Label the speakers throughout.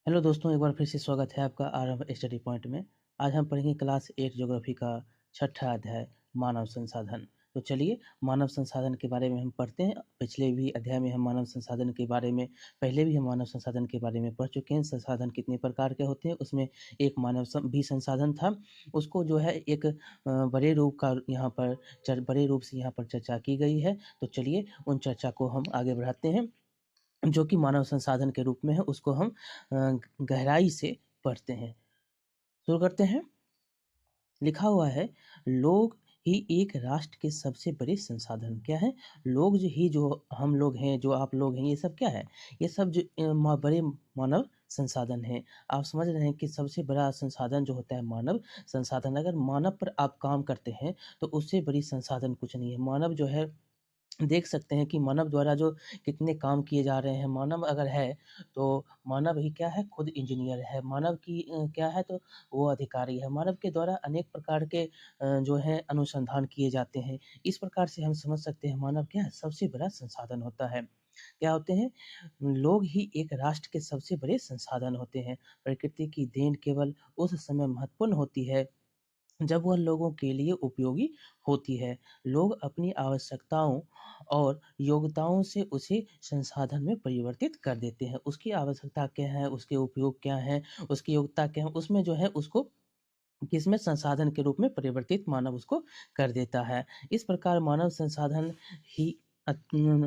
Speaker 1: Hello दोस्तों, एक बार फिर से स्वागत है आपका आरंभ स्टडी पॉइंट में। आज हम पढ़ेंगे क्लास 8 ज्योग्राफी का छठा अध्याय मानव संसाधन। तो चलिए मानव संसाधन के बारे में हम पढ़ते हैं। पिछले भी अध्याय में हम मानव संसाधन के बारे में पहले भी हम मानव संसाधन के बारे में पढ़ चुके हैं। संसाधन कितने प्रकार के होते हैं, उसमें एक भी संसाधन था। उसको जो है एक बड़े रूप का यहाँ पर बड़े रूप से यहाँ पर चर्चा की गई है। तो चलिए उन चर्चा को हम आगे बढ़ाते हैं। जो कि मानव संसाधन के रूप में है, उसको हम गहराई से पढ़ते हैं। शुरू करते हैं। लिखा हुआ है, लोग ही एक राष्ट्र के सबसे बड़े संसाधन क्या है। लोग जो हम लोग हैं, जो आप लोग हैं, ये सब क्या है। ये सब जो बड़े मानव संसाधन है। आप समझ रहे हैं कि सबसे बड़ा संसाधन जो होता है मानव संसाधन। अगर मानव पर आप काम करते हैं तो उससे बड़ी संसाधन कुछ नहीं है। मानव जो है, देख सकते हैं कि मानव द्वारा जो कितने काम किए जा रहे हैं। मानव अगर है तो मानव ही क्या है, खुद इंजीनियर है। मानव की क्या है, तो वो अधिकारी है। मानव के द्वारा अनेक प्रकार के जो है अनुसंधान किए जाते हैं। इस प्रकार से हम समझ सकते हैं मानव क्या है, सबसे बड़ा संसाधन होता है। क्या होते हैं, लोग ही एक राष्ट्र के सबसे बड़े संसाधन होते हैं। प्रकृति की देन केवल उस समय महत्वपूर्ण होती है जब वह लोगों के लिए उपयोगी होती है। लोग अपनी आवश्यकताओं और योग्यताओं से उसे संसाधन में परिवर्तित कर देते हैं। उसकी आवश्यकता क्या है, उसके उपयोग क्या है, उसकी योग्यता क्या है, उसमें जो है उसको किसमें संसाधन के रूप में परिवर्तित मानव उसको कर देता है। इस प्रकार ही मानव संसाधन ही अंतिम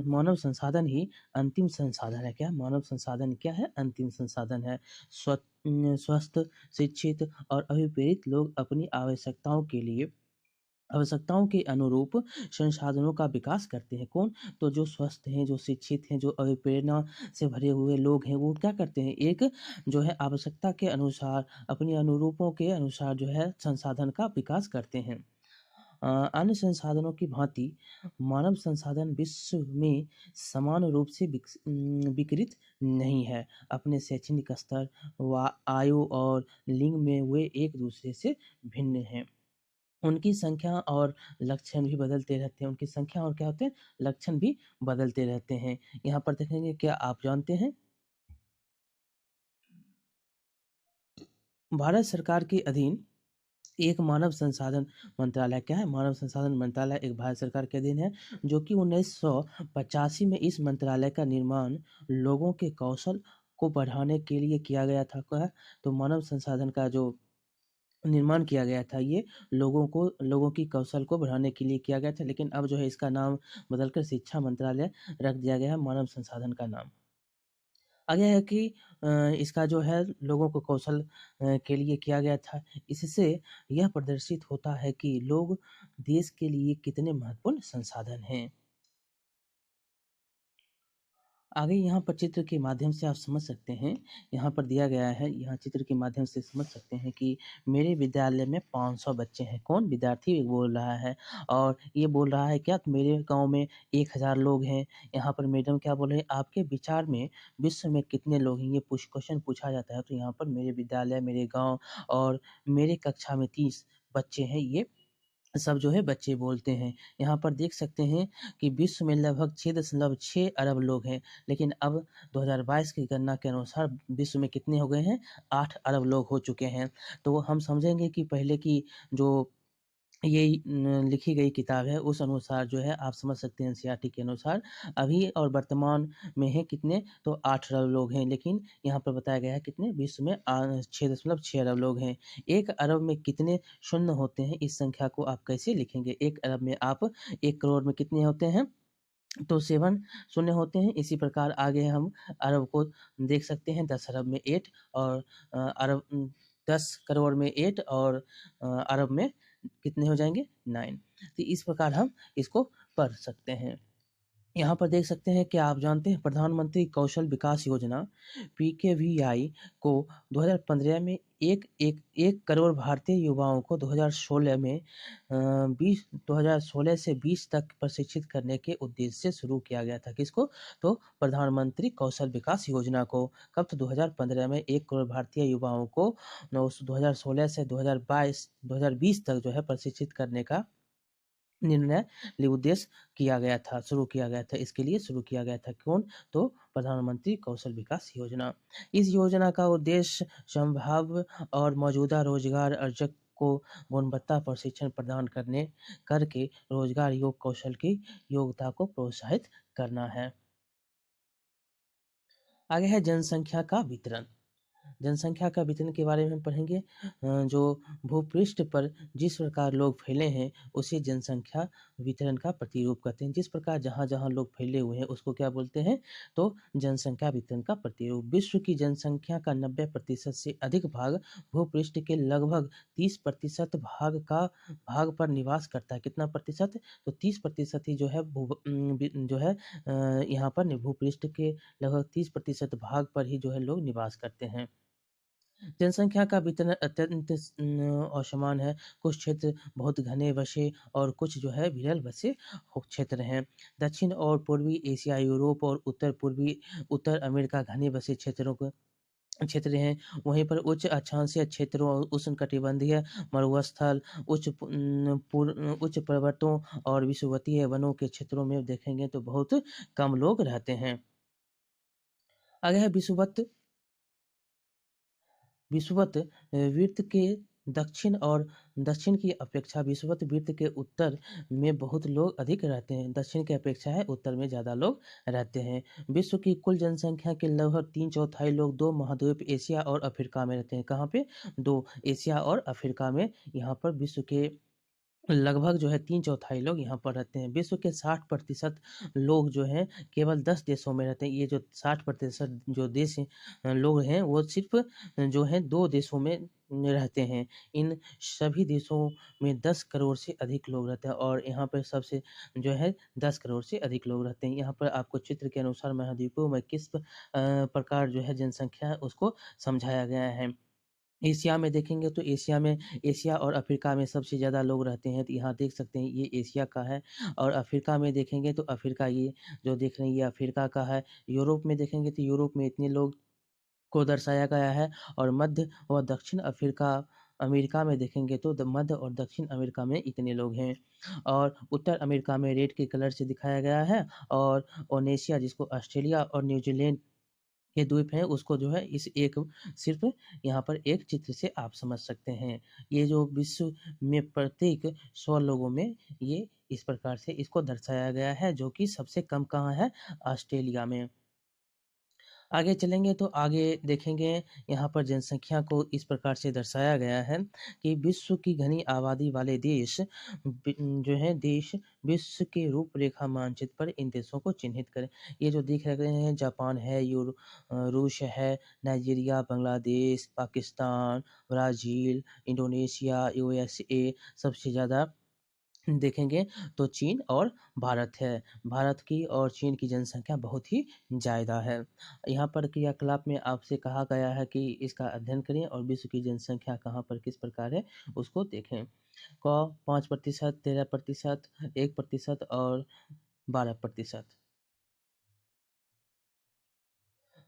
Speaker 1: संसाधन है। क्या मानव संसाधन क्या है, अंतिम संसाधन है। स्वस्थ, शिक्षित और अभिप्रेरित लोग अपनी आवश्यकताओं के अनुरूप संसाधनों का विकास करते हैं। कौन? तो जो स्वस्थ हैं, जो शिक्षित हैं, जो अभिप्रेरणा से भरे हुए लोग हैं, वो क्या करते हैं, एक जो है आवश्यकता के अनुसार, अपने अनुरूपों के अनुसार जो है संसाधन का विकास करते हैं। अन्य संसाधनों की भांति मानव संसाधन विश्व में समान रूप से विकृत नहीं है। अपने शैक्षणिक स्तर व आयु और लिंग में वे एक दूसरे से भिन्न हैं। उनकी संख्या और लक्षण भी बदलते रहते हैं। उनकी संख्या और क्या होते हैं, लक्षण भी बदलते रहते हैं। यहाँ पर देखेंगे, क्या आप जानते हैं, भारत सरकार के अधीन एक मानव संसाधन मंत्रालय क्या है, मानव संसाधन मंत्रालय एक भारत सरकार के अधीन है। जो कि 1985 में इस मंत्रालय का निर्माण लोगों के कौशल को बढ़ाने के लिए किया गया था। क्या है? तो मानव संसाधन का जो निर्माण किया गया था, ये लोगों की कौशल को बढ़ाने के लिए किया गया था। लेकिन अब जो है इसका नाम बदलकर शिक्षा मंत्रालय रख दिया गया है, मानव संसाधन का नाम। आगे है कि इसका जो है लोगों को कौशल के लिए किया गया था। इससे यह प्रदर्शित होता है कि लोग देश के लिए कितने महत्वपूर्ण संसाधन हैं। आगे यहाँ पर चित्र के माध्यम से आप समझ सकते हैं। यहाँ पर दिया गया है, यहाँ चित्र के माध्यम से समझ सकते हैं कि मेरे विद्यालय में 500 बच्चे हैं। कौन? विद्यार्थी बोल रहा है। और ये बोल रहा है क्या, तो मेरे गांव में 1000 लोग हैं। यहाँ पर मैडम क्या बोल रहे हैं, आपके विचार में विश्व में कितने लोग हैं, ये क्वेश्चन पूछा जाता है। तो यहाँ पर मेरे विद्यालय, मेरे गाँव और मेरे कक्षा में 30 बच्चे हैं, ये सब जो है बच्चे बोलते हैं। यहाँ पर देख सकते हैं कि विश्व में लगभग 6.6 अरब लोग हैं। लेकिन अब 2022 की गणना के अनुसार विश्व में कितने हो गए हैं, 8 अरब लोग हो चुके हैं। तो हम समझेंगे कि पहले की जो ये लिखी गई किताब है, उस अनुसार जो है आप समझ सकते हैं, एनसीईआरटी के अनुसार अभी और वर्तमान में है कितने, तो 8 अरब लोग हैं। लेकिन यहाँ पर बताया गया है कितने, विश्व में 6.6 अरब लोग हैं। 1 अरब में कितने शून्य होते हैं, इस संख्या को आप कैसे लिखेंगे। 1 अरब में आप 1 करोड़ में कितने होते हैं, तो 7 शून्य होते हैं। इसी प्रकार आगे हम अरब को देख सकते हैं, 10 अरब में 8 और अरब 10 करोड़ में 8 और अरब में कितने हो जाएंगे, 9। तो इस प्रकार हम इसको पढ़ सकते हैं। यहाँ पर देख सकते हैं, क्या आप जानते हैं प्रधानमंत्री कौशल विकास योजना पीकेवीआई को 2015 में एक करोड़ भारतीय युवाओं को 2016 में 2016 से 20 तक प्रशिक्षित करने के उद्देश्य से शुरू किया गया था। किसको? तो प्रधानमंत्री कौशल विकास योजना को। कब? तो 2015 में 1 करोड़ भारतीय युवाओं को 2016 से 2020 तक जो है प्रशिक्षित करने का निर्णय उद्देश्य किया गया था, शुरू किया गया था। इसके लिए शुरू किया गया था कौन? तो प्रधानमंत्री कौशल विकास योजना। इस योजना का उद्देश्य संभाव्य और मौजूदा रोजगार अर्जक को गुणवत्ता प्रशिक्षण प्रदान करके रोजगार योग कौशल की योग्यता को प्रोत्साहित करना है। आगे है जनसंख्या का वितरण। जनसंख्या का वितरण के बारे में हम पढ़ेंगे। जो भूपृष्ठ पर जिस प्रकार लोग फैले हैं उसे जनसंख्या वितरण का प्रतिरूप कहते हैं। जिस प्रकार जहाँ-जहाँ लोग फैले हुए हैं उसको क्या बोलते हैं? तो जनसंख्या वितरण का प्रतिरूप। विश्व की जनसंख्या का 90% से अधिक भाग भूपृष्ठ के लगभग 30% भाग पर निवास करता है। कितना प्रतिशत? तो 30% ही जो है यहाँ पर भूपृष्ठ के लगभग 30% भाग पर ही जो है लोग निवास करते हैं। जनसंख्या का वितरण अत्यंत असमान है। कुछ क्षेत्र बहुत घने बसे और कुछ जो है विरल बसे क्षेत्र हैं। दक्षिण और पूर्वी एशिया, यूरोप और उत्तर अमेरिका घने बसे क्षेत्र हैं। वहीं पर उच्च अक्षांशीय क्षेत्रों और उष्णकटिबंधीय मरुस्थल, उच्च पर्वतों और विषुवतीय वनों के क्षेत्रों में देखेंगे तो बहुत कम लोग रहते हैं। आगे है विषुवत वृत्त के दक्षिण की अपेक्षा विषुवत वृत्त के उत्तर में बहुत लोग अधिक रहते हैं। दक्षिण की अपेक्षा है उत्तर में ज़्यादा लोग रहते हैं। विश्व की कुल जनसंख्या के लगभग 3/4 लोग 2 महाद्वीप एशिया और अफ्रीका में रहते हैं। कहाँ पे? 2 एशिया और अफ्रीका में। यहाँ पर विश्व के लगभग जो है 3/4 लोग यहाँ पर रहते हैं। विश्व के 60% लोग जो हैं केवल 10 देशों में रहते हैं। ये जो 60% जो देश हैं लोग हैं वो सिर्फ़ जो है 2 देशों में रहते हैं। इन सभी देशों में 10 करोड़ से अधिक लोग रहते हैं और यहाँ पे सबसे जो है 10 करोड़ से अधिक लोग रहते हैं। यहाँ पर आपको चित्र के अनुसार महाद्वीपों में किस प्रकार जो है जनसंख्या है उसको समझाया गया है। एशिया में देखेंगे तो एशिया और अफ्रीका में सबसे ज़्यादा लोग रहते हैं। तो यहाँ देख सकते हैं ये एशिया का है और अफ्रीका में देखेंगे तो अफ्रीका ये जो देख रहे हैं ये अफ्रीका का है। यूरोप में देखेंगे तो यूरोप में इतने लोग को दर्शाया गया है और मध्य व दक्षिण अमेरिका में देखेंगे तो मध्य और दक्षिण अमेरिका में इतने लोग हैं और उत्तर अमेरिका में रेड के कलर से दिखाया गया है और ओनेशिया जिसको ऑस्ट्रेलिया और न्यूजीलैंड के द्वीप हैं उसको जो है इस एक सिर्फ़ यहाँ पर एक चित्र से आप समझ सकते हैं। ये जो विश्व में प्रत्येक 100 लोगों में ये इस प्रकार से इसको दर्शाया गया है जो कि सबसे कम कहाँ है? ऑस्ट्रेलिया में। आगे चलेंगे तो आगे देखेंगे यहाँ पर जनसंख्या को इस प्रकार से दर्शाया गया है कि विश्व की घनी आबादी वाले जो हैं देश विश्व के रूपरेखा मानचित्र पर इन देशों को चिन्हित करें। ये जो दिख रहे हैं जापान है, रूस है, Nigeria, Bangladesh, Pakistan, Brazil, Indonesia, USA सबसे ज़्यादा देखेंगे तो चीन और भारत है। भारत की और चीन की जनसंख्या बहुत ही ज़्यादा है। यहाँ पर क्रियाकलाप में आपसे कहा गया है कि इसका अध्ययन करें और विश्व की जनसंख्या कहाँ पर किस प्रकार है उसको देखें। क 5%, 13%, 1% और 12%।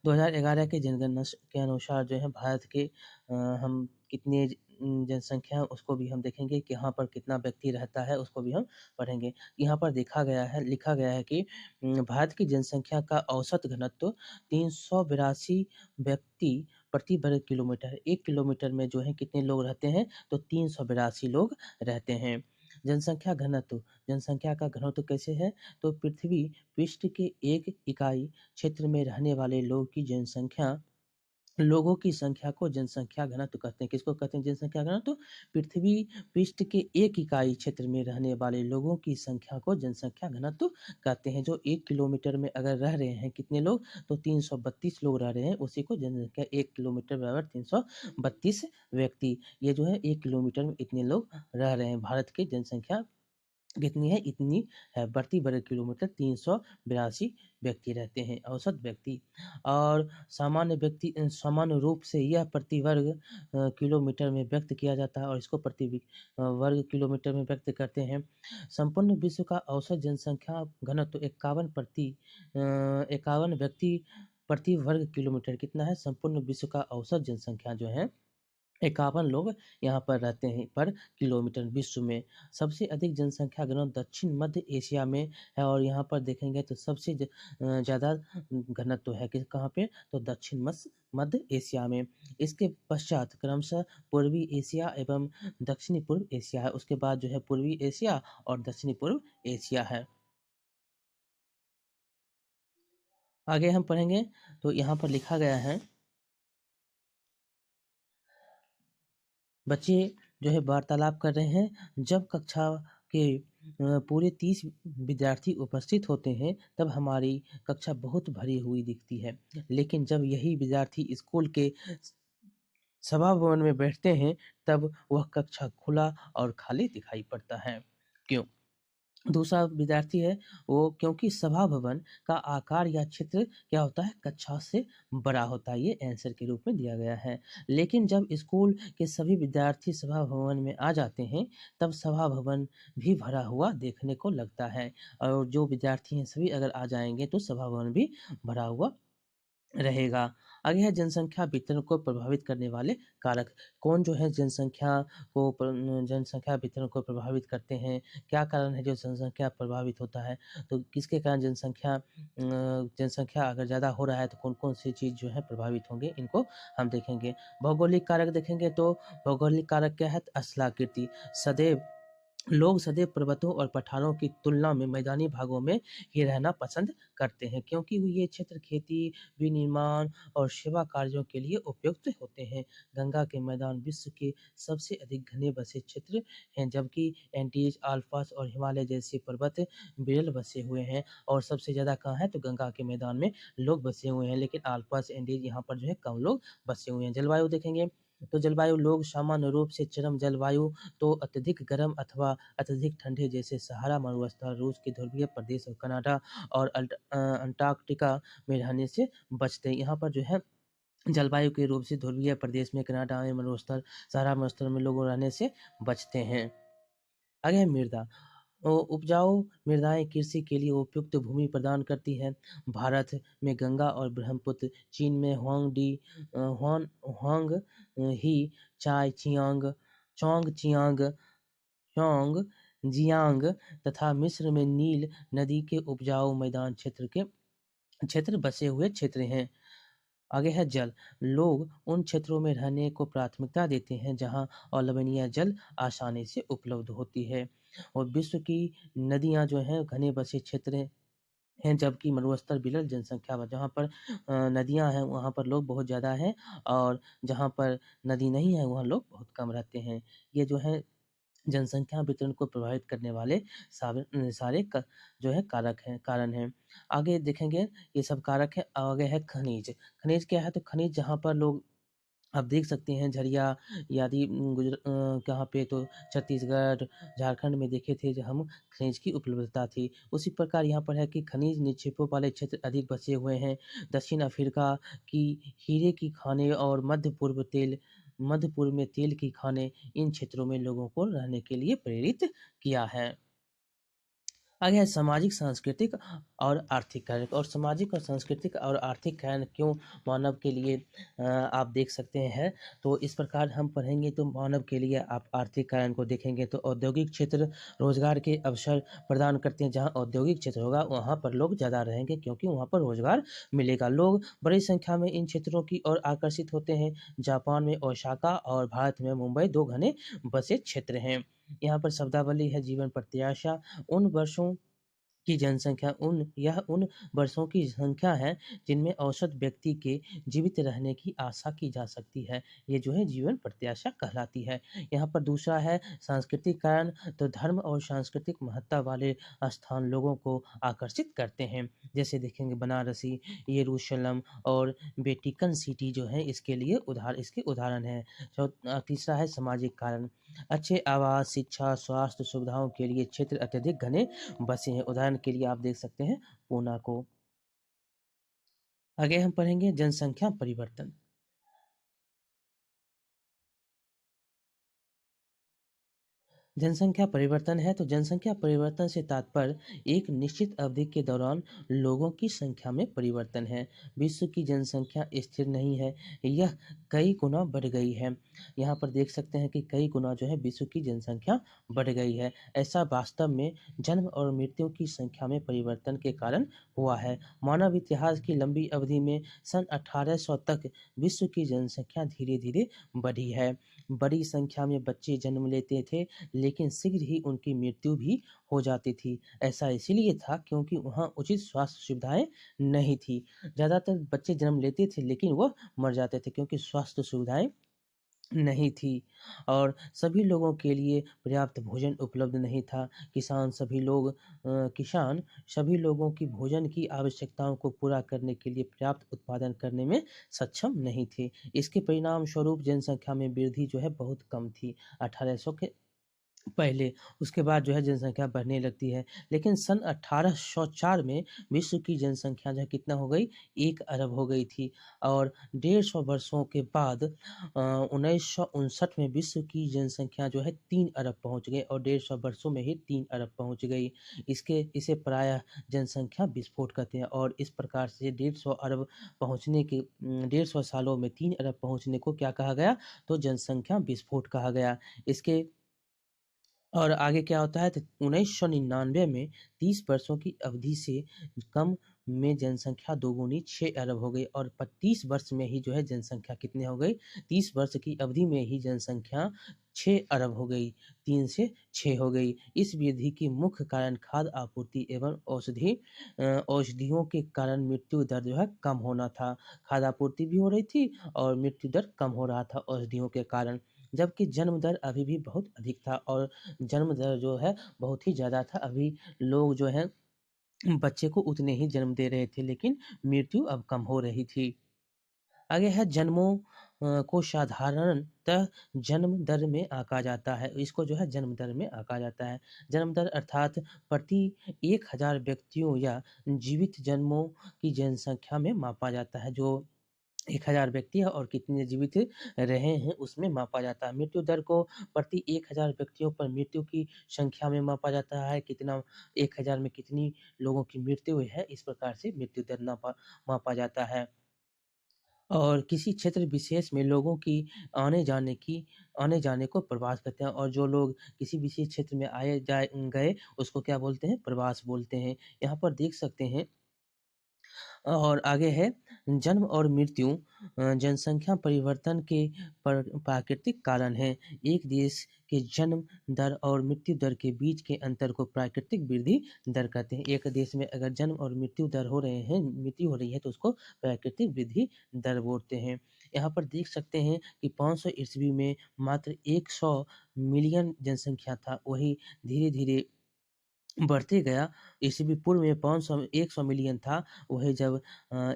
Speaker 1: 2011 के जनगणना के अनुसार जो है भारत के हम कितने जनसंख्या है उसको भी हम देखेंगे कि यहाँ पर कितना व्यक्ति रहता है उसको भी हम पढ़ेंगे। यहाँ पर लिखा गया है कि भारत की जनसंख्या का औसत घनत्व 382 व्यक्ति प्रति वर्ग किलोमीटर है। 1 किलोमीटर में जो है कितने लोग रहते हैं? तो 382 लोग रहते हैं। जनसंख्या घनत्व जनसंख्या का घनत्व कैसे है? तो पृथ्वी पृष्ठ के 1 इकाई क्षेत्र में रहने वाले लोगों की संख्या को जनसंख्या घनत्व कहते हैं। किसको कहते हैं जनसंख्या घनत्व? पृथ्वी पृष्ठ के 1 इकाई क्षेत्र में रहने वाले लोगों की संख्या को जनसंख्या घनत्व कहते हैं। जो 1 किलोमीटर में अगर रह रहे हैं कितने लोग? तो 332 लोग रह रहे हैं, उसी को जनसंख्या 1 किलोमीटर बराबर 332 व्यक्ति। ये जो है 1 किलोमीटर में इतने लोग रह रहे हैं। भारत की जनसंख्या कितनी है? इतनी है। प्रति वर्ग किलोमीटर 382 व्यक्ति रहते हैं, औसत व्यक्ति। और सामान्य रूप से यह प्रति वर्ग किलोमीटर में व्यक्त किया जाता है और इसको वर्ग किलोमीटर में व्यक्त करते हैं। संपूर्ण विश्व का औसत जनसंख्या घनत्व 51 व्यक्ति प्रति वर्ग किलोमीटर कितना है? संपूर्ण विश्व का औसत जनसंख्या जो है 51 लोग यहाँ पर रहते हैं पर किलोमीटर। विश्व में सबसे अधिक जनसंख्या घनत्व दक्षिण मध्य एशिया में है और यहाँ पर देखेंगे तो सबसे ज़्यादा घनत्व है कि कहाँ पे, तो दक्षिण मध्य एशिया में। इसके पश्चात क्रमशः पूर्वी एशिया एवं दक्षिणी पूर्व एशिया है। उसके बाद जो है पूर्वी एशिया और दक्षिणी पूर्व एशिया है। आगे हम पढ़ेंगे तो यहाँ पर लिखा गया है, बच्चे जो है वार्तालाप कर रहे हैं। जब कक्षा के पूरे 30 विद्यार्थी उपस्थित होते हैं तब हमारी कक्षा बहुत भरी हुई दिखती है। लेकिन जब यही विद्यार्थी स्कूल के सभा भवन में बैठते हैं तब वह कक्षा खुला और खाली दिखाई पड़ता है। क्यों? दूसरा विद्यार्थी है वो, क्योंकि सभा भवन का आकार या क्षेत्र क्या होता है, कक्षा से बड़ा होता है। ये आंसर के रूप में दिया गया है। लेकिन जब स्कूल के सभी विद्यार्थी सभा भवन में आ जाते हैं तब सभा भवन भी भरा हुआ देखने को लगता है। और जो विद्यार्थी हैं सभी अगर आ जाएंगे तो सभा भवन भी भरा हुआ रहेगा। आगे है जनसंख्या वितरण को प्रभावित करने वाले कारक। कौन जो है जनसंख्या वितरण को प्रभावित करते हैं? क्या कारण है जो जनसंख्या प्रभावित होता है? तो किसके कारण जनसंख्या अगर ज़्यादा हो रहा है तो कौन-कौन सी चीज़ जो है प्रभावित होंगे, इनको हम देखेंगे। भौगोलिक कारक देखेंगे तो भौगोलिक कारक क्या है? स्थलाकृति। सदैव लोग सदैव पर्वतों और पठारों की तुलना में मैदानी भागों में ही रहना पसंद करते हैं, क्योंकि ये क्षेत्र खेती, विनिर्माण और सेवा कार्यों के लिए उपयुक्त होते हैं। गंगा के मैदान विश्व के सबसे अधिक घने बसे क्षेत्र हैं, जबकि एंडीज, अल्प्स और हिमालय जैसे पर्वत विरल बसे हुए हैं। और सबसे ज़्यादा कहाँ है, तो गंगा के मैदान में लोग बसे हुए हैं, लेकिन अल्प्स, एंडीज यहाँ पर जो है कम लोग बसे हुए हैं। जलवायु देखेंगे तो जलवायु लोग सामान्य रूप से चरम जलवायु, तो अत्यधिक गर्म अथवा अत्यधिक ठंडे जैसे सहारा मरुस्थल, रूस के ध्रुवीय प्रदेश और कनाडा और अंटार्कटिका में रहने से बचते हैं। यहाँ पर जो है जलवायु के रूप से ध्रुवीय प्रदेश में, कनाडा में मरुस्थल, सहारा मरुस्थल में लोग रहने से बचते हैं। आगे है मृदा। उपजाऊ मृदाएं कृषि के लिए उपयुक्त भूमि प्रदान करती हैं। भारत में गंगा और ब्रह्मपुत्र, चीन में हुआंग ही, चाय चियांग, चोंग चियांग, चोंग जियांग तथा मिस्र में नील नदी के उपजाऊ मैदान क्षेत्र बसे हुए क्षेत्र हैं। आगे है जल। लोग उन क्षेत्रों में रहने को प्राथमिकता देते हैं जहां अलवणीय जल आसानी से उपलब्ध होती है। और विश्व की नदियां जो हैं घने बसे क्षेत्र हैं, जबकि मरुस्थल विरल जनसंख्या पर, जहाँ पर नदियां हैं वहाँ पर लोग बहुत ज़्यादा हैं और जहाँ पर नदी नहीं है वहाँ लोग बहुत कम रहते हैं। ये जो है जनसंख्या वितरण को प्रभावित करने वाले सारे जो है कारण हैं। आगे देखेंगे ये सब कारक है। आगे है खनिज। खनिज क्या है, तो खनिज जहाँ पर लोग आप देख सकते हैं झरिया आदि कहाँ पे, तो छत्तीसगढ़, झारखंड में देखे थे जब हम खनिज की उपलब्धता थी। उसी प्रकार यहाँ पर है कि खनिज निक्षेपों वाले क्षेत्र अधिक बसे हुए हैं। दक्षिण अफ्रीका की हीरे की खानें और मध्य पूर्व में तेल की खानें इन क्षेत्रों में लोगों को रहने के लिए प्रेरित किया है। आगे है सामाजिक, सांस्कृतिक और आर्थिक कारक। और सामाजिक और सांस्कृतिक और आर्थिक कारण क्यों मानव के लिए आप देख सकते हैं। तो इस प्रकार हम पढ़ेंगे तो मानव के लिए आप आर्थिक कारण को देखेंगे तो औद्योगिक क्षेत्र रोजगार के अवसर प्रदान करते हैं। जहाँ औद्योगिक क्षेत्र होगा वहाँ पर लोग ज़्यादा रहेंगे, क्योंकि वहाँ पर रोजगार मिलेगा। लोग बड़ी संख्या में इन क्षेत्रों की ओर आकर्षित होते हैं। जापान में ओसाका और भारत में मुंबई दो घने बसे क्षेत्र हैं। यहाँ पर शब्दावली है, जीवन प्रत्याशा उन वर्षों की जनसंख्या उन वर्षों की संख्या है जिनमें औसत व्यक्ति के जीवित रहने की आशा की जा सकती है। ये जो है जीवन प्रत्याशा कहलाती है। यहाँ पर दूसरा है सांस्कृतिक कारण। तो धर्म और सांस्कृतिक महत्ता वाले स्थान लोगों को आकर्षित करते हैं। जैसे देखेंगे बनारसी, यरूशलेम और वेटिकन सिटी जो है इसके उदाहरण है। तीसरा है सामाजिक कारण। अच्छे आवास, शिक्षा, स्वास्थ्य सुविधाओं के लिए क्षेत्र अत्यधिक घने बसे हैं। उदाहरण के लिए आप देख सकते हैं पूना को। आगे हम पढ़ेंगे जनसंख्या परिवर्तन। जनसंख्या परिवर्तन है तो जनसंख्या परिवर्तन से तात्पर्य एक निश्चित अवधि के दौरान लोगों की संख्या में परिवर्तन है। विश्व की जनसंख्या स्थिर नहीं है, यह कई गुना बढ़ गई है। यहाँ पर देख सकते हैं कि कई गुना जो है विश्व की जनसंख्या बढ़ गई है। ऐसा वास्तव में जन्म और मृत्यु की संख्या में परिवर्तन के कारण हुआ है। मानव इतिहास की लंबी अवधि में सन 1800 तक विश्व की जनसंख्या धीरे धीरे बढ़ी है। बड़ी संख्या में बच्चे जन्म लेते थे, लेकिन शीघ्र ही उनकी मृत्यु भी हो जाती थी। ऐसा इसीलिए था क्योंकि वहाँ उचित स्वास्थ्य सुविधाएँ नहीं थी। ज़्यादातर बच्चे जन्म लेते थे लेकिन वह मर जाते थे क्योंकि स्वास्थ्य सुविधाएँ नहीं थी और सभी लोगों के लिए पर्याप्त भोजन उपलब्ध नहीं था। किसान सभी लोगों की भोजन की आवश्यकताओं को पूरा करने के लिए पर्याप्त उत्पादन करने में सक्षम नहीं थे। इसके परिणाम स्वरूप जनसंख्या में वृद्धि जो है बहुत कम थी। 1800 के पहले, उसके बाद जो है जनसंख्या बढ़ने लगती है। लेकिन सन 1804 में विश्व की जनसंख्या जो है कितना हो गई? 1 अरब हो गई थी और 150 वर्षों के बाद 1959 में विश्व की जनसंख्या जो है 3 अरब पहुँच गई और 150 वर्षों में ही 3 अरब पहुँच गई। इसे प्रायः जनसंख्या विस्फोट कहते हैं और इस प्रकार से 150 अरब 150 सालों में 3 अरब पहुँचने को क्या कहा गया? तो जनसंख्या विस्फोट कहा गया। इसके और आगे क्या होता है तो 1999 में 30 वर्षों की अवधि से कम में जनसंख्या दोगुनी 6 अरब हो गई और 30 वर्ष में ही जो है जनसंख्या कितनी हो गई? 30 वर्ष की अवधि में ही जनसंख्या 6 अरब हो गई, 3 से 6 हो गई। इस वृद्धि की मुख्य कारण खाद्य आपूर्ति एवं औषधियों के कारण मृत्यु दर जो है कम होना था। खाद्य आपूर्ति भी हो रही थी और मृत्यु दर कम हो रहा था औषधियों के कारण। जबकि जन्म दर अभी भी बहुत अधिक था और जन्म दर जो है बहुत ही ज़्यादा था। अभी लोग जो हैं बच्चे को उतने ही जन्म दे रहे थे लेकिन मृत्यु अब कम हो रही थी। आगे है जन्मों को साधारणतः जन्म दर में आंका जाता है। इसको जो है जन्म दर में आंका जाता है। जन्म दर अर्थात प्रति 1000 व्यक्तियों या जीवित जन्मों की जनसंख्या में मापा जाता है। जो 1000 व्यक्ति है और कितने जीवित रहे हैं उसमें मापा जाता है। मृत्यु दर को प्रति 1000 व्यक्तियों पर मृत्यु की संख्या में मापा जाता है। 1000 में कितनी लोगों की मृत्यु हुई है, इस प्रकार से मृत्यु दर मापा जाता है। और किसी क्षेत्र विशेष में लोगों की आने-जाने को प्रवास कहते हैं और जो लोग किसी विशेष क्षेत्र में गए उसको क्या बोलते हैं? प्रवास बोलते हैं। यहाँ पर देख सकते हैं और आगे है जन्म और मृत्यु जनसंख्या परिवर्तन के प्राकृतिक कारण हैं। एक देश के जन्म दर और मृत्यु दर के बीच के अंतर को प्राकृतिक वृद्धि दर कहते हैं। एक देश में अगर जन्म और मृत्यु हो रही है तो उसको प्राकृतिक वृद्धि दर बोलते हैं। यहाँ पर देख सकते हैं कि 500 ईस्वी में मात्र 100 मिलियन जनसंख्या था, वही धीरे-धीरे बढ़ते गया। ईस्वी पूर्व में 100 मिलियन था, वही जब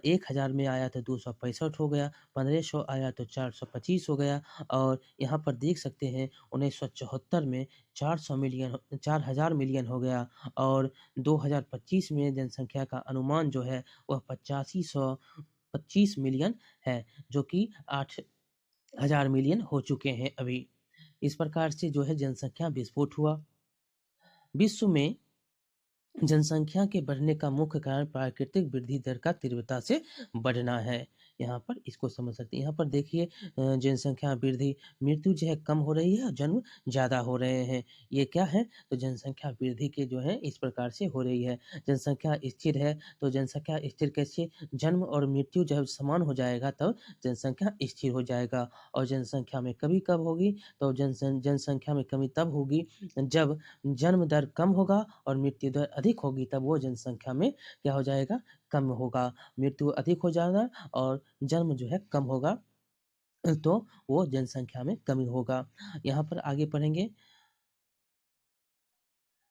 Speaker 1: 1000 में आया तो 265 हो गया, 1500 आया तो 425 हो गया और यहाँ पर देख सकते हैं 1974 में 4000 मिलियन हो गया और 2025 में जनसंख्या का अनुमान जो है वह 8525 मिलियन है, जो कि 8000 मिलियन हो चुके हैं अभी। इस प्रकार से जो है जनसंख्या विस्फोट हुआ। विश्व में जनसंख्या के बढ़ने का मुख्य कारण प्राकृतिक वृद्धि दर का तीव्रता से बढ़ना है। यहाँ पर इसको समझ सकते हैं। यहाँ पर देखिए जनसंख्या वृद्धि, मृत्यु जो है कम हो रही है और जन्म ज़्यादा हो रहे हैं। ये क्या है? तो जनसंख्या वृद्धि के जो है इस प्रकार से हो रही है। जनसंख्या स्थिर है, तो जनसंख्या स्थिर कैसे? जन्म और मृत्यु जब समान हो जाएगा तब जनसंख्या स्थिर हो जाएगा और जनसंख्या में कमी कब होगी? तो जनसंख्या में कमी तब होगी जब जन्म दर कम होगा और मृत्यु दर अधिक होगी, तब वो जनसंख्या में क्या हो जाएगा? कम होगा। मृत्यु अधिक हो जाएगा और जन्म जो है कम होगा, तो वो जनसंख्या में कमी होगा। यहाँ पर आगे पढ़ेंगे।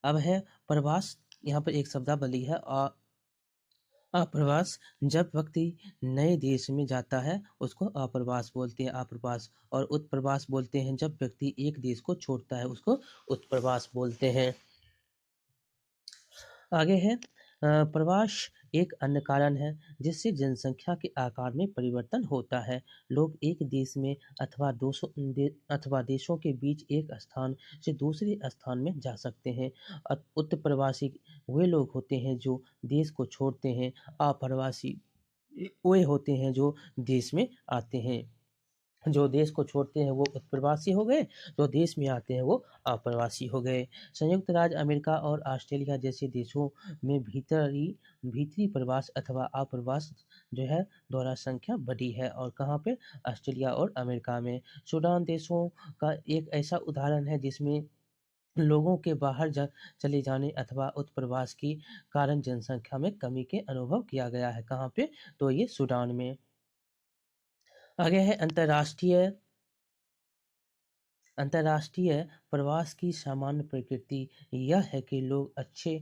Speaker 1: अब है प्रवास। यहाँ पर एक शब्दावली है अप्रवास। जब व्यक्ति नए देश में जाता है उसको अप्रवास बोलते हैं, अप्रवास। और उत्प्रवास बोलते हैं जब व्यक्ति एक देश को छोड़ता है उसको उत्प्रवास बोलते हैं। आगे है प्रवास एक अन्य कारण है जिससे जनसंख्या के आकार में परिवर्तन होता है। लोग एक देश में अथवा देशों के बीच एक स्थान से दूसरे स्थान में जा सकते हैं। उत्प्रवासी वे लोग होते हैं जो देश को छोड़ते हैं। अप्रवासी वे होते हैं जो देश में आते हैं। जो देश को छोड़ते हैं वो उत्प्रवासी हो गए, जो देश में आते हैं वो अप्रवासी हो गए। संयुक्त राज्य अमेरिका और ऑस्ट्रेलिया जैसे देशों में भीतरी प्रवास अथवा अप्रवास जो है द्वारा संख्या बढ़ी है। और कहाँ पे? ऑस्ट्रेलिया और अमेरिका में। सूडान देशों का एक ऐसा उदाहरण है जिसमें लोगों के बाहर चले जाने अथवा उत्प्रवास के कारण जनसंख्या में कमी के अनुभव किया गया है। कहाँ पे? तो ये सूडान में। आगे है अंतर्राष्ट्रीय प्रवास की सामान्य प्रकृति यह है कि लोग अच्छे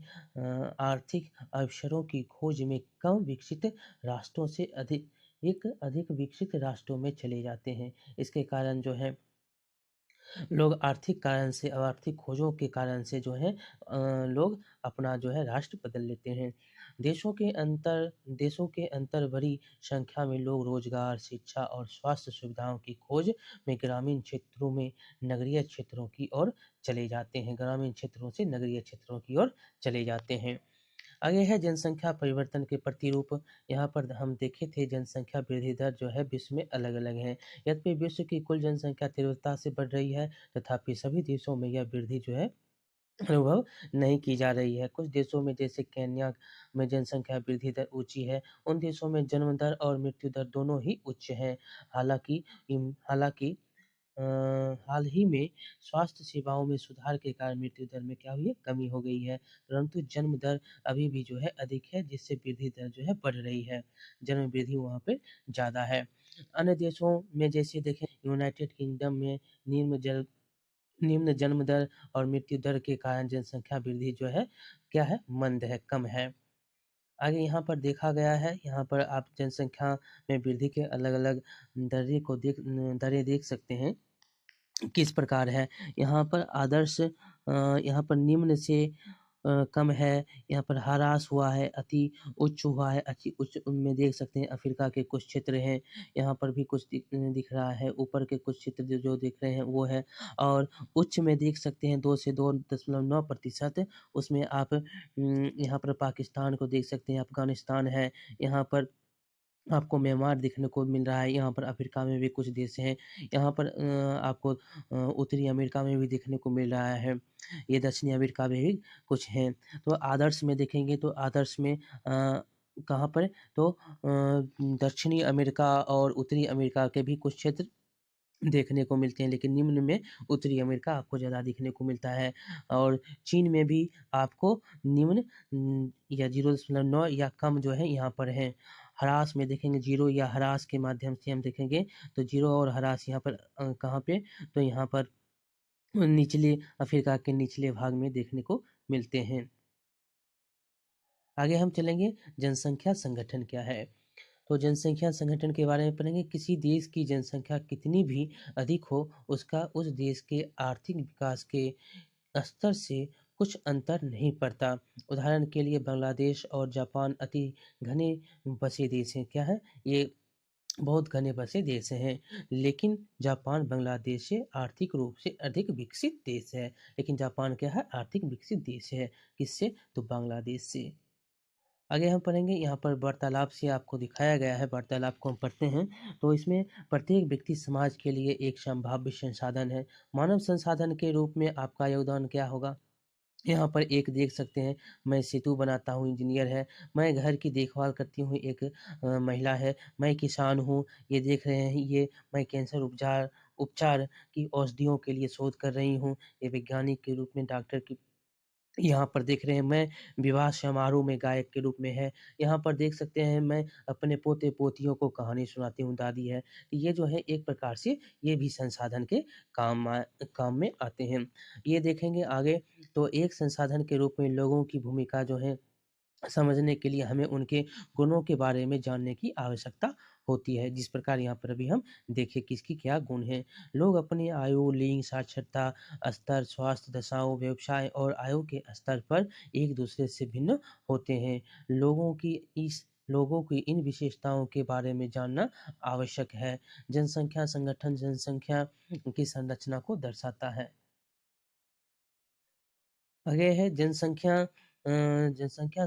Speaker 1: आर्थिक अवसरों की खोज में कम विकसित राष्ट्रों से अधिक विकसित राष्ट्रों में चले जाते हैं। इसके कारण जो है लोग आर्थिक कारण से और आर्थिक खोजों के कारण से जो है लोग अपना जो है राष्ट्र बदल लेते हैं। देशों के अंतर बड़ी संख्या में लोग रोजगार, शिक्षा और स्वास्थ्य सुविधाओं की खोज में ग्रामीण क्षेत्रों में नगरीय क्षेत्रों की ओर चले जाते हैं। ग्रामीण क्षेत्रों से नगरीय क्षेत्रों की ओर चले जाते हैं। आगे है जनसंख्या परिवर्तन के प्रतिरूप। यहाँ पर हम देखे थे जनसंख्या वृद्धि दर जो है विश्व में अलग-अलग है। यद्यपि विश्व की कुल जनसंख्या तीव्रता से बढ़ रही है, तथापि सभी देशों में यह वृद्धि जो है अनुभव नहीं की जा रही है। कुछ देशों में जैसे केन्या में जनसंख्या वृद्धि दर ऊँची है। उन देशों में जन्म दर और मृत्यु दर दोनों ही उच्च हैं। हालाँकि अ, हाल ही में स्वास्थ्य सेवाओं में सुधार के कारण मृत्यु दर में क्या हुई है? कमी हो गई है, परंतु जन्म दर अभी भी जो है अधिक है, जिससे वृद्धि दर जो है बढ़ रही है। जन्म वृद्धि वहाँ पे ज़्यादा है। अन्य देशों में जैसे देखें यूनाइटेड किंगडम में निम्न जन्म दर और मृत्यु दर के कारण जनसंख्या वृद्धि जो है क्या है? मंद है, कम है। आगे यहाँ पर देखा गया है, यहाँ पर आप जनसंख्या में वृद्धि के अलग-अलग दरें देख सकते हैं। किस प्रकार है। यहाँ पर यहाँ पर निम्न से कम है, यहाँ पर ह्रास हुआ है, अति उच्च हुआ है, अति उच्च उनमें देख सकते हैं अफ्रीका के कुछ क्षेत्र हैं, यहाँ पर भी कुछ दिख रहा है, ऊपर के कुछ क्षेत्र जो दिख रहे हैं वो है। और उच्च में देख सकते हैं 2 से 2.9%। उसमें आप यहाँ पर पाकिस्तान को देख सकते हैं, अफ़गानिस्तान है, यहाँ पर आपको म्यांमार देखने को मिल रहा है, यहाँ पर अफ्रीका में भी कुछ देश हैं, यहाँ पर आपको उत्तरी अमेरिका में भी देखने को मिल रहा है, ये दक्षिणी अमेरिका में भी कुछ हैं। तो आदर्श में देखेंगे तो आदर्श में कहाँ पर? तो दक्षिणी अमेरिका और उत्तरी अमेरिका के भी कुछ क्षेत्र देखने को मिलते हैं, लेकिन निम्न में उत्तरी अमेरिका आपको ज़्यादा देखने को मिलता है। और चीन में भी आपको निम्न या 0.9 या कम जो है यहाँ पर है। ह्रास में देखेंगे 0 या ह्रास के माध्यम से हम देखेंगे तो 0 और ह्रास यहाँ पर कहाँ पे? तो यहाँ पर निचले अफ्रीका के निचले भाग में देखने को मिलते हैं। आगे हम चलेंगे जनसंख्या संगठन क्या है? तो जनसंख्या संगठन के बारे में पढ़ेंगे। किसी देश की जनसंख्या कितनी भी अधिक हो, उसका उस देश के आर्थिक विकास के स्तर से कुछ अंतर नहीं पड़ता। उदाहरण के लिए बांग्लादेश और जापान अति घने बसे देश हैं। क्या है? ये बहुत घने बसे देश हैं, लेकिन जापान बांग्लादेश से आर्थिक रूप से अधिक विकसित देश है। लेकिन जापान क्या है? आर्थिक विकसित देश है। किससे? तो बांग्लादेश से। आगे हम पढ़ेंगे, यहाँ पर वार्तालाप से आपको दिखाया गया है, वार्तालाप को हम पढ़ते हैं। तो इसमें प्रत्येक व्यक्ति समाज के लिए एक संभाव्य संसाधन है। मानव संसाधन के रूप में आपका योगदान क्या होगा? यहाँ पर एक देख सकते हैं, मैं सेतु बनाता हूँ, इंजीनियर है, मैं घर की देखभाल करती हूँ, एक महिला है, मैं किसान हूँ, ये देख रहे हैं, ये मैं कैंसर उपचार उपचार की औषधियों के लिए शोध कर रही हूँ, ये वैज्ञानिक के रूप में डॉक्टर की यहाँ पर देख रहे हैं, मैं विवाह समारोह में गायक के रूप में है। यहाँ पर देख सकते हैं, मैं अपने पोते-पोतियों को कहानी सुनाती हूँ, दादी है। ये जो है एक प्रकार से ये भी संसाधन के काम में आते हैं। ये देखेंगे आगे तो एक संसाधन के रूप में लोगों की भूमिका जो है समझने के लिए हमें उनके गुणों के बारे में जानने की आवश्यकता होती है। जिस प्रकार यहाँ पर अभी हम देखें किसकी क्या गुण हैं। लोग अपनी आयु, लिंग, साक्षरता स्तर, स्वास्थ्य दशाओं, व्यवसाय और आयु के स्तर पर एक-दूसरे से भिन्न होते हैं। लोगों की इन विशेषताओं के बारे में जानना आवश्यक है। जनसंख्या संगठन जनसंख्या की संरचना को दर्शाता है। आगे है जनसंख्या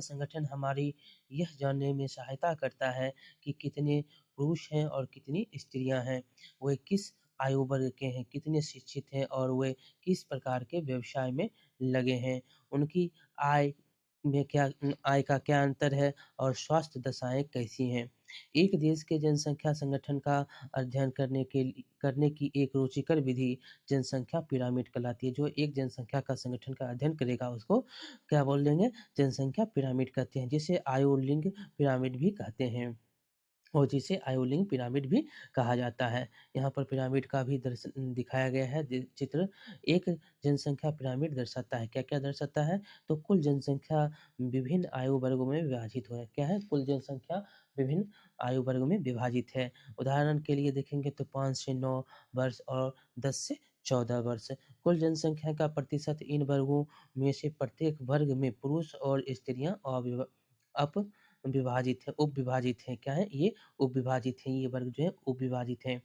Speaker 1: संगठन हमारी यह जानने में सहायता करता है कि कितने पुरुष हैं और कितनी स्त्रियां हैं, वे किस आयु वर्ग के हैं, कितने शिक्षित हैं और वे किस प्रकार के व्यवसाय में लगे हैं, उनकी आय आय का क्या अंतर है और स्वास्थ्य दशाएं कैसी हैं। एक देश के जनसंख्या संगठन का अध्ययन करने की एक रुचिकर विधि जनसंख्या पिरामिड कहलाती है। जो एक जनसंख्या का संगठन का अध्ययन करेगा उसको क्या बोल देंगे? जनसंख्या पिरामिड कहते हैं, जिसे आयु लिंग पिरामिड भी कहते हैं और जिसे आयोलिंग पिरामिड भी कहा जाता है। यहाँ पर पिरामिड का भी दर्शन दिखाया गया है चित्र। एक जनसंख्या पिरामिड दर्शाता है, क्या-क्या दर्शाता है? तो कुल जनसंख्या विभिन्न आयु वर्गों में विभाजित है। क्या है? कुल जनसंख्या विभिन्न आयु वर्ग में विभाजित है। उदाहरण के लिए देखेंगे तो 5 से 9 वर्ष और 10 से 14 वर्ष। कुल जनसंख्या का प्रतिशत इन वर्गों में से प्रत्येक वर्ग में पुरुष और स्त्रियाँ अप विभाजित है, उपविभाजित हैं। क्या है? ये उपविभाजित हैं, ये वर्ग जो है उपविभाजित हैं।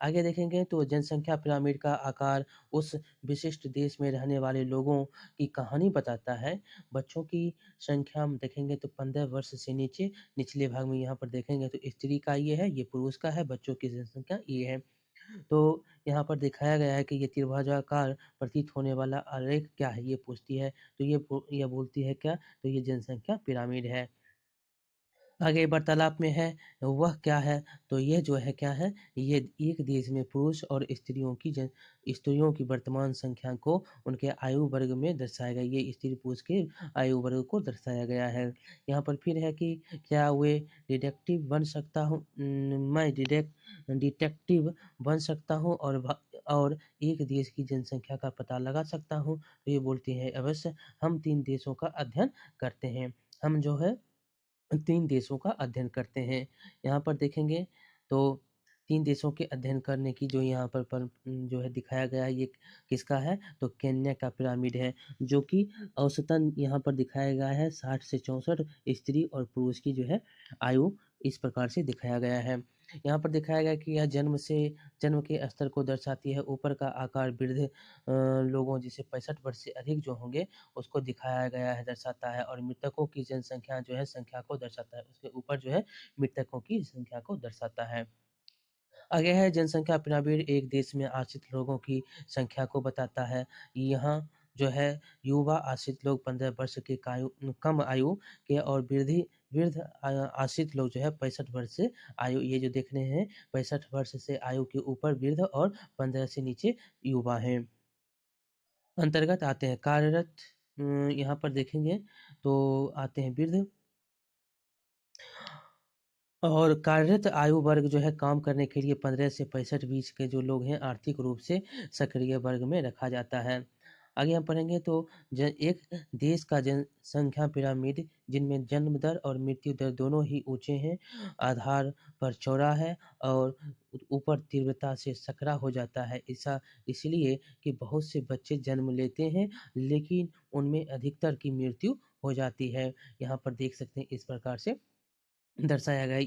Speaker 1: आगे देखेंगे तो जनसंख्या पिरामिड का आकार उस विशिष्ट देश में रहने वाले लोगों की कहानी बताता है। बच्चों की संख्या हम देखेंगे तो 15 वर्ष से नीचे निचले भाग में यहाँ पर देखेंगे तो स्त्री का ये है, ये पुरुष का है, बच्चों की जनसंख्या ये है। तो यहाँ पर दिखाया गया है कि ये त्रिभुजाकार प्रतीत होने वाला आरेख क्या है? ये पूछती है, तो ये बोलती है क्या? तो ये जनसंख्या पिरामिड है। आगे वार्तालाप में है, वह क्या है? तो ये जो है क्या है? ये एक देश में पुरुष और स्त्रियों की वर्तमान संख्या को उनके आयु वर्ग में दर्शाया गया। ये स्त्री-पुरुष के आयु वर्ग को दर्शाया गया है। यहाँ पर फिर है कि क्या वे डिटेक्टिव बन सकता हूँ मैं डिटेक्टिव बन सकता हूँ और एक देश की जनसंख्या का पता लगा सकता हूँ? तो ये बोलती है अवश्य हम 3 देशों का अध्ययन करते हैं। हम जो है 3 देशों का अध्ययन करते हैं। यहाँ पर देखेंगे तो 3 देशों के अध्ययन करने की जो यहाँ पर जो है दिखाया गया है ये किसका है? तो केन्या का पिरामिड है, जो कि औसतन यहाँ पर दिखाया गया है 60 से 64 स्त्री और पुरुष की जो है आयु इस प्रकार से दिखाया गया है। यहाँ पर दिखाया गया है कि यह जन्म के स्तर को दर्शाती है। ऊपर का आकार वृद्ध लोगों जैसे 65 वर्ष से अधिक जो होंगे उसको दिखाया गया है, दर्शाता है और मृतकों की जनसंख्या जो है संख्या को दर्शाता है। उसके ऊपर जो है मृतकों की संख्या को दर्शाता है। आगे है जनसंख्या पिरामिड एक देश में आश्रित लोगों की संख्या को बताता है। यहाँ जो है युवा आश्रित लोग 15 वर्ष के कम आयु के और वृद्ध आश्रित लोग जो है 65 वर्ष से आयु ये जो देख रहे हैं 65 वर्ष से आयु के ऊपर वृद्ध और 15 से नीचे युवा हैं। अंतर्गत आते हैं कार्यरत यहाँ पर देखेंगे तो आते हैं वृद्ध और कार्यरत आयु वर्ग जो है काम करने के लिए 15 से 65 बीच के जो लोग हैं आर्थिक रूप से सक्रिय वर्ग में रखा जाता है। आगे हम पढ़ेंगे तो एक देश का जनसंख्या पिरामिड जिनमें जन्म दर और मृत्यु दर दोनों ही ऊंचे हैं आधार पर चौड़ा है और ऊपर तीव्रता से सकरा हो जाता है ऐसा इसलिए कि बहुत से बच्चे जन्म लेते हैं लेकिन उनमें अधिकतर की मृत्यु हो जाती है। यहाँ पर देख सकते हैं इस प्रकार से दर्शाया गया है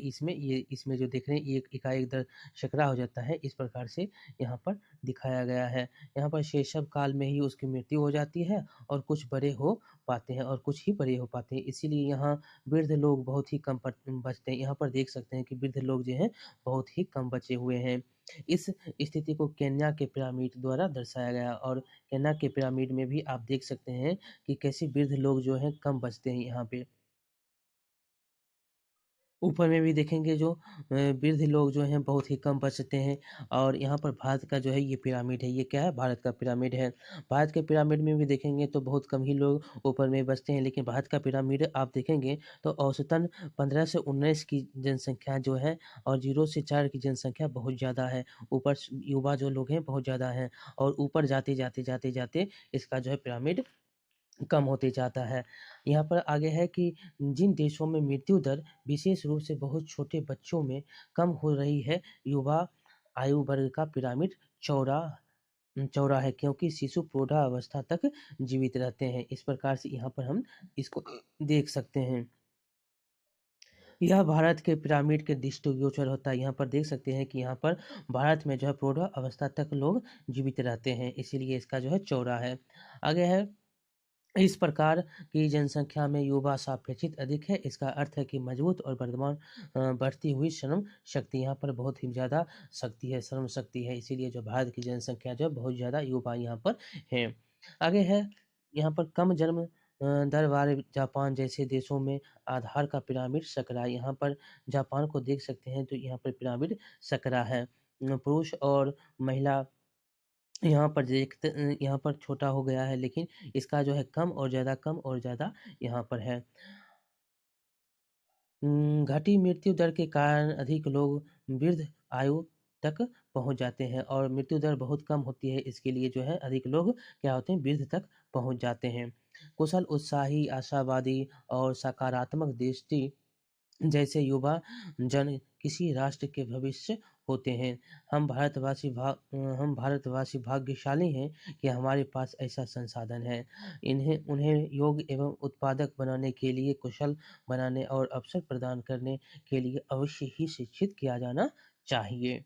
Speaker 1: इसमें जो देख रहे हैं ये एकाएक शकरा हो जाता है इस प्रकार से यहाँ पर दिखाया गया है। यहाँ पर शैशव काल में ही उसकी मृत्यु हो जाती है और कुछ बड़े हो पाते हैं और कुछ ही बड़े हो पाते हैं इसीलिए यहाँ वृद्ध लोग बहुत ही कम बचते हैं। यहाँ पर देख सकते हैं कि वृद्ध लोग जो हैं बहुत ही कम बचे हुए हैं। इस स्थिति को केन्या के पिरामिड द्वारा दर्शाया गया और केन्या के पिरामिड में भी आप देख सकते हैं कि कैसे वृद्ध लोग जो हैं कम बचते हैं यहाँ पे। ऊपर में भी देखेंगे जो वृद्ध लोग जो हैं बहुत ही कम बचते हैं और यहाँ पर भारत का जो है ये पिरामिड है। ये क्या है? भारत का पिरामिड है। भारत के पिरामिड में भी देखेंगे तो बहुत कम ही लोग ऊपर में बचते हैं लेकिन भारत का पिरामिड आप देखेंगे तो औसतन 15 से 19 की जनसंख्या जो है और 0 से 4 की जनसंख्या बहुत ज़्यादा है। ऊपर युवा जो लोग हैं बहुत ज़्यादा हैं और ऊपर जाते इसका जो है पिरामिड कम होते जाता है। यहाँ पर आगे है कि जिन देशों में मृत्यु दर विशेष रूप से बहुत छोटे बच्चों में कम हो रही है, युवा आयु वर्ग का पिरामिड चौड़ा चौड़ा है, क्योंकि शिशु प्रौढ़ावस्था तक जीवित रहते हैं। इस प्रकार से यहाँ पर हम इसको देख सकते हैं। यह भारत के पिरामिड के दृष्टिगोचर होता है। यहाँ पर देख सकते हैं कि यहाँ पर भारत में जो है प्रौढ़ अवस्था तक लोग जीवित रहते हैं, इसीलिए इसका जो है चौड़ा है। आगे है, इस प्रकार की जनसंख्या में युवा सापेक्षित अधिक है। इसका अर्थ है कि मजबूत और वर्तमान बढ़ती हुई श्रम शक्ति, यहाँ पर बहुत ही ज़्यादा शक्ति है, श्रम शक्ति है, इसीलिए जो भारत की जनसंख्या जो है बहुत ज़्यादा युवा यहाँ पर हैं। आगे है, यहाँ पर कम जन्म दर वाले जापान जैसे देशों में आधार का पिरामिड सकरा है। यहाँ पर जापान को देख सकते हैं तो यहाँ पर पिरामिड सकरा है। पुरुष और महिला यहाँ पर छोटा हो गया है, लेकिन इसका जो है कम और ज़्यादा, कम और ज़्यादा यहाँ पर है। घटी मृत्यु दर के कारण अधिक लोग वृद्ध आयु तक पहुँच जाते हैं, और मृत्यु दर बहुत कम होती है, इसके लिए जो है अधिक लोग क्या होते हैं, वृद्ध तक पहुँच जाते हैं। कुशल, उत्साही, आशावादी और सकारात्मक दृष्टि जैसे युवा जन किसी राष्ट्र के भविष्य होते हैं। हम भारतवासी भाग्यशाली हैं कि हमारे पास ऐसा संसाधन है। उन्हें योग्य एवं उत्पादक बनाने के लिए, कुशल बनाने और अवसर प्रदान करने के लिए अवश्य ही शिक्षित किया जाना चाहिए।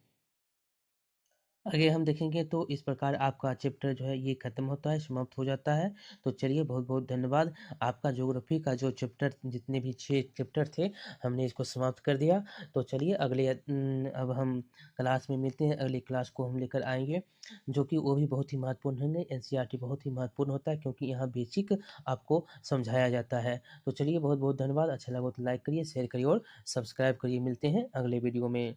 Speaker 1: आगे हम देखेंगे तो इस प्रकार आपका चैप्टर जो है ये खत्म होता है, समाप्त हो जाता है। तो चलिए, बहुत-बहुत धन्यवाद। आपका ज्योग्राफी का जो चैप्टर, जितने भी 6 चैप्टर थे, हमने इसको समाप्त कर दिया। तो चलिए, अब हम क्लास में मिलते हैं। अगली क्लास को हम लेकर आएँगे, जो कि वो भी बहुत ही महत्वपूर्ण होंगे। एनसीईआरटी बहुत ही महत्वपूर्ण होता है, क्योंकि यहाँ बेसिक आपको समझाया जाता है। तो चलिए, बहुत-बहुत धन्यवाद। अच्छा लगा तो लाइक करिए, शेयर करिए और सब्सक्राइब करिए। मिलते हैं अगले वीडियो में।